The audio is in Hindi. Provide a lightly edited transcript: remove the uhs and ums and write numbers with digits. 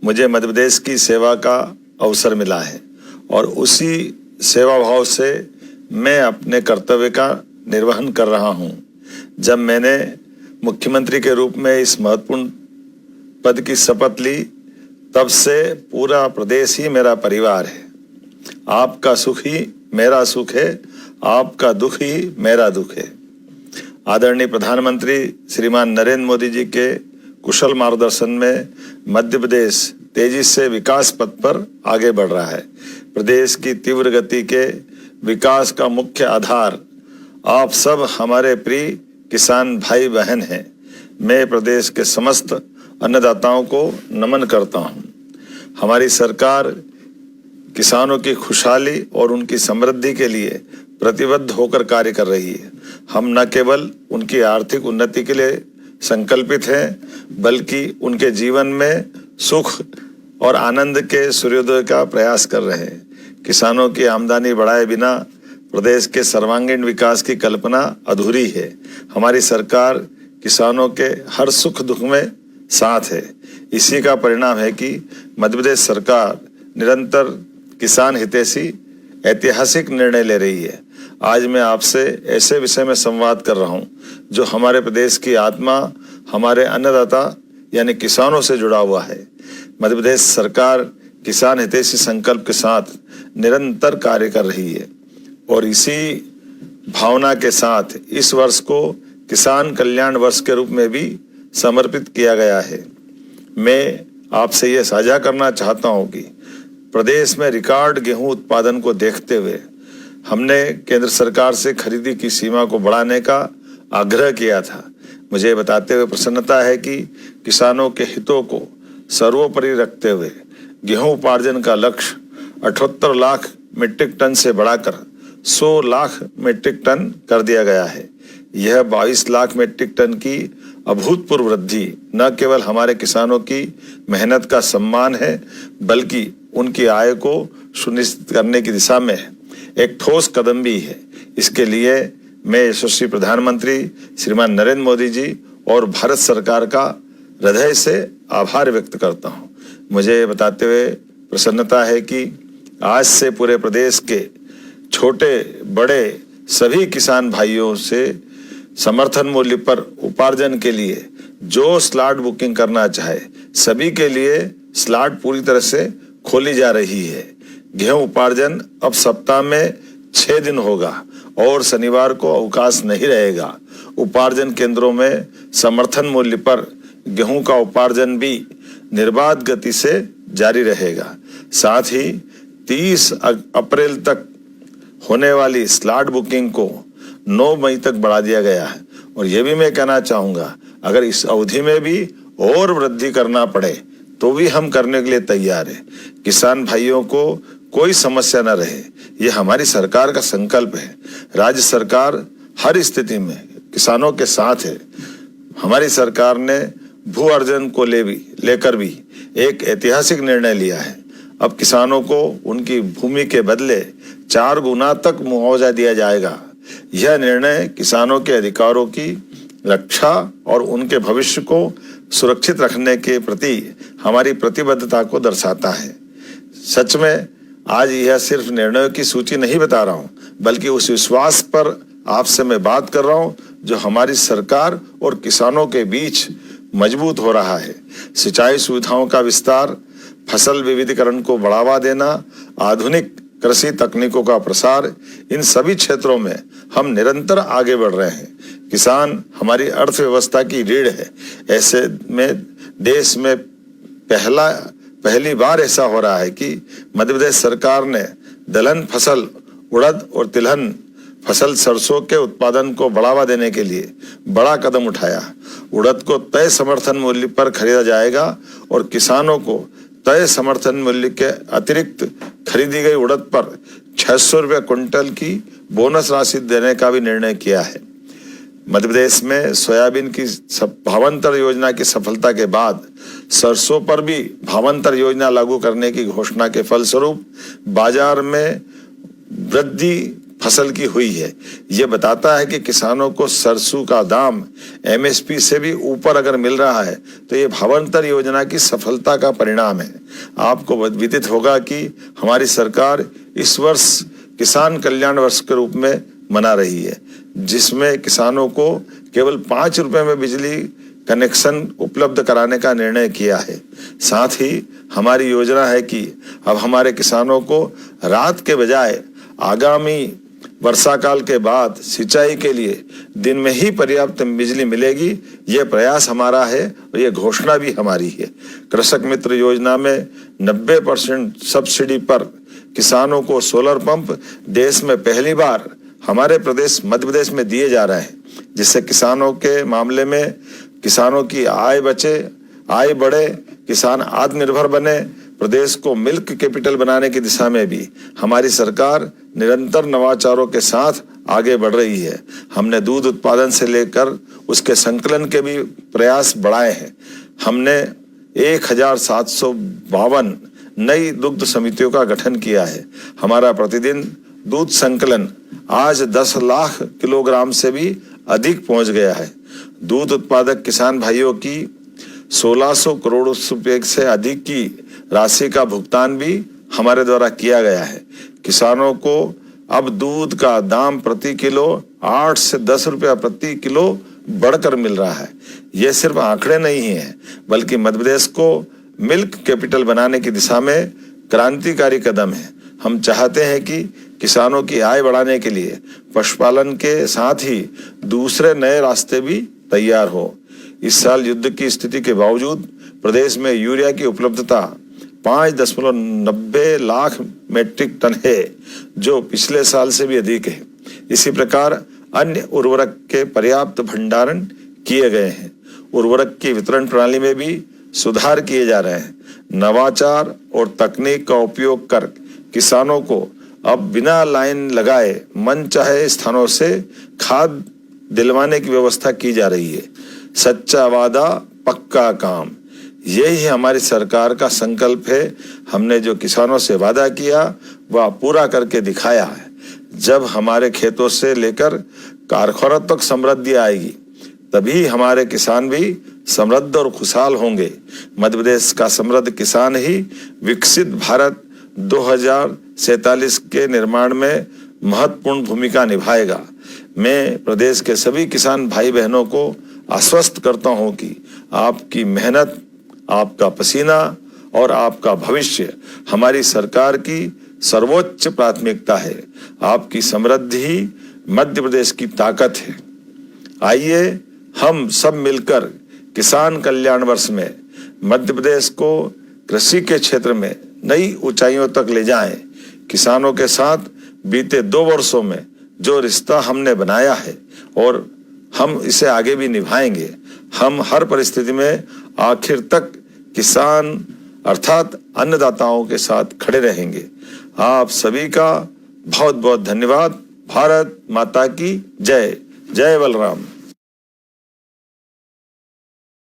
मुझे मध्य प्रदेश की सेवा का अवसर मिला है और उसी सेवा भाव से मैं अपने कर्तव्य का निर्वहन कर रहा हूं। जब मैंने मुख्यमंत्री के रूप में इस महत्वपूर्ण पद की शपथ ली, तब से पूरा प्रदेश ही मेरा परिवार है। आपका सुख ही मेरा सुख है, आपका दुख ही मेरा दुख है। आदरणीय प्रधानमंत्री श्रीमान नरेंद्र मोदी जी के कुशल मार्गदर्शन में मध्य प्रदेश तेजी से विकास पथ पर आगे बढ़ रहा है। प्रदेश की तीव्र गति के विकास का मुख्य आधार आप सब हमारे प्रिय किसान भाई बहन हैं। मैं प्रदेश के समस्त अन्नदाताओं को नमन करता हूं। हमारी सरकार किसानों की खुशहाली और उनकी समृद्धि के लिए प्रतिबद्ध होकर कार्य कर रही है। हम न केवल उनकी आर्थिक उन्नति के लिए संकल्पित हैं, बल्कि उनके जीवन में सुख और आनंद के सूर्योदय का प्रयास कर रहे हैं। किसानों की आमदनी बढ़ाए बिना प्रदेश के सर्वांगीण विकास की कल्पना अधूरी है। हमारी सरकार किसानों के हर सुख दुख में साथ है। इसी का परिणाम है कि मध्य प्रदेश सरकार निरंतर किसान हितैषी ऐतिहासिक निर्णय ले रही है। आज मैं आपसे ऐसे विषय में संवाद कर रहा हूं जो हमारे प्रदेश की आत्मा, हमारे अन्नदाता यानी किसानों से जुड़ा हुआ है। मध्य प्रदेश सरकार किसान हितैषी संकल्प के साथ निरंतर कार्य कर रही है और इसी भावना के साथ इस वर्ष को किसान कल्याण वर्ष के रूप में भी समर्पित किया गया है। मैं आपसे यह साझा करना चाहता हूं कि प्रदेश में रिकॉर्ड गेहूं उत्पादन को देखते हुए हमने केंद्र सरकार से खरीदी की सीमा को बढ़ाने का आग्रह किया था। मुझे बताते हुए प्रसन्नता है कि किसानों के हितों को सर्वोपरि रखते हुए गेहूं उपार्जन का लक्ष्य 78 लाख मीट्रिक टन से बढ़ाकर 100 लाख मीट्रिक टन कर दिया गया है। यह 22 लाख मीट्रिक टन की अभूतपूर्व वृद्धि न केवल हमारे किसानों की मेहनत का सम्मान है, बल्कि उनकी आय को सुनिश्चित करने की दिशा में एक ठोस कदम भी है। इसके लिए मैं यशस्वी प्रधानमंत्री श्रीमान नरेंद्र मोदी जी और भारत सरकार का हृदय से आभार व्यक्त करता हूं। मुझे बताते हुए प्रसन्नता है कि आज से पूरे प्रदेश के छोटे बड़े सभी किसान भाइयों से समर्थन मूल्य पर उपार्जन के लिए जो स्लॉट बुकिंग करना चाहे, सभी के लिए स्लॉट पूरी तरह से खोली जा रही है। गेहूं उपार्जन अब सप्ताह में 6 दिन होगा और शनिवार को अवकाश नहीं रहेगा। उपार्जन केंद्रों में समर्थन मूल्य पर गेहूं का उपार्जन भी निर्बाध गति से जारी रहेगा। साथ ही 30 अप्रैल तक होने वाली स्लॉट बुकिंग को 9 मई तक बढ़ा दिया गया है और यह भी मैं कहना चाहूंगा, अगर इस अवधि में भी और वृद्धि करना पड़े तो भी हम करने के लिए तैयार हैं। किसान भाइयों को कोई समस्या न रहे, यह हमारी सरकार का संकल्प है। राज्य सरकार हर स्थिति में किसानों के साथ है। हमारी सरकार ने भू अर्जन को लेकर भी एक ऐतिहासिक निर्णय लिया है। अब किसानों को उनकी भूमि के बदले 4 गुना तक मुआवजा दिया जाएगा। यह निर्णय किसानों के अधिकारों की रक्षा और उनके भविष्य को सुरक्षित रखने के प्रति हमारी प्रतिबद्धता को दर्शाता है। सच में आज यह सिर्फ निर्णयों की सूची नहीं बता रहा हूं, बल्कि उस विश्वास पर आपसे मैं बात कर रहा हूं जो हमारी सरकार और किसानों के बीच मजबूत हो रहा है। सिंचाई सुविधाओं का विस्तार, फसल विविधीकरण को बढ़ावा देना, आधुनिक कृषि तकनीकों का प्रसार, इन सभी क्षेत्रों में हम निरंतर आगे बढ़ रहे हैं। किसान हमारी अर्थव्यवस्था की रीढ़ है। ऐसे में देश में पहली बार ऐसा हो रहा है कि मध्य प्रदेश सरकार ने दलहन फसल, उड़द और तिलहन फसल सरसों के उत्पादन को बढ़ावा देने के लिए बड़ा कदम उठाया। उड़द को तय समर्थन मूल्य पर खरीदा जाएगा और किसानों को तय समर्थन मूल्य के अतिरिक्त खरीदी गई उड़द पर 600 रुपये क्विंटल की बोनस राशि देने का भी निर्णय किया है। मध्य प्रदेश में सोयाबीन की भावांतर योजना की सफलता के बाद सरसों पर भी भावांतर योजना लागू करने की घोषणा के फलस्वरूप बाजार में वृद्धि फसल की हुई है। ये बताता है कि किसानों को सरसों का दाम MSP से भी ऊपर अगर मिल रहा है तो ये भावांतर योजना की सफलता का परिणाम है। आपको विदित होगा कि हमारी सरकार इस वर्ष किसान कल्याण वर्ष के रूप में मना रही है, जिसमें किसानों को केवल 5 रुपए में बिजली कनेक्शन उपलब्ध कराने का निर्णय किया है। साथ ही हमारी योजना है कि अब हमारे किसानों को रात के बजाय आगामी वर्षा काल के बाद सिंचाई के लिए दिन में ही पर्याप्त बिजली मिलेगी। यह प्रयास हमारा है और यह घोषणा भी हमारी है। कृषक मित्र योजना में 90% सब्सिडी पर किसानों को सोलर पंप देश में पहली बार हमारे प्रदेश मध्य प्रदेश में दिए जा रहे हैं, जिससे किसानों के मामले में किसानों की आय बचे, आय बढ़े, किसान आत्मनिर्भर बने। प्रदेश को मिल्क कैपिटल बनाने की दिशा में भी हमारी सरकार निरंतर नवाचारों के साथ आगे बढ़ रही है। हमने दूध उत्पादन से लेकर उसके संकलन के भी प्रयास बढ़ाए हैं। हमने 1752 नई दुग्ध समितियों का गठन किया है। हमारा प्रतिदिन दूध संकलन आज 10 लाख किलोग्राम से भी अधिक पहुंच गया है। दूध उत्पादक किसान भाइयों की 1600 करोड़ रुपए से अधिक की राशि का भुगतान भी हमारे द्वारा किया गया है। किसानों को अब दूध का दाम प्रति किलो 8 से 10 रुपया प्रति किलो बढ़कर मिल रहा है। ये सिर्फ आंकड़े नहीं है, बल्कि मध्य प्रदेश को मिल्क कैपिटल बनाने की दिशा में क्रांतिकारी कदम है। हम चाहते हैं कि किसानों की आय बढ़ाने के लिए पशुपालन के साथ ही दूसरे नए रास्ते भी तैयार हो। इस साल युद्ध की स्थिति के बावजूद प्रदेश में यूरिया की उपलब्धता 5.90 लाख मेट्रिक टन है, जो पिछले साल से भी अधिक है। इसी प्रकार अन्य उर्वरक के पर्याप्त भंडारण किए गए हैं। उर्वरक की वितरण प्रणाली में भी सुधार किए जा रहे हैं। नवाचार और तकनीक का उपयोग कर किसानों को अब बिना लाइन लगाए मनचाहे स्थानों से खाद दिलवाने की व्यवस्था की जा रही है। सच्चा वादा पक्का काम, यही हमारी सरकार का संकल्प है। हमने जो किसानों से वादा किया वह पूरा करके दिखाया है। जब हमारे खेतों से लेकर कारखानों तक समृद्धि आएगी, तभी हमारे किसान भी समृद्ध और खुशहाल होंगे। मध्य प्रदेश का समृद्ध किसान ही विकसित भारत 2047 के निर्माण में महत्वपूर्ण भूमिका निभाएगा। मैं प्रदेश के सभी किसान भाई बहनों को आश्वस्त करता हूं कि आपकी मेहनत, आपका पसीना और आपका भविष्य हमारी सरकार की सर्वोच्च प्राथमिकता है। आपकी समृद्धि ही मध्य प्रदेश की ताकत है। आइए हम सब मिलकर किसान कल्याण वर्ष में मध्य प्रदेश को कृषि के क्षेत्र में नई ऊंचाइयों तक ले जाएं। किसानों के साथ बीते 2 वर्षों में जो रिश्ता हमने बनाया है और हम इसे आगे भी निभाएंगे। हम हर परिस्थिति में आखिर तक किसान अर्थात अन्नदाताओं के साथ खड़े रहेंगे। आप सभी का बहुत बहुत धन्यवाद। भारत माता की जय। जय बलराम।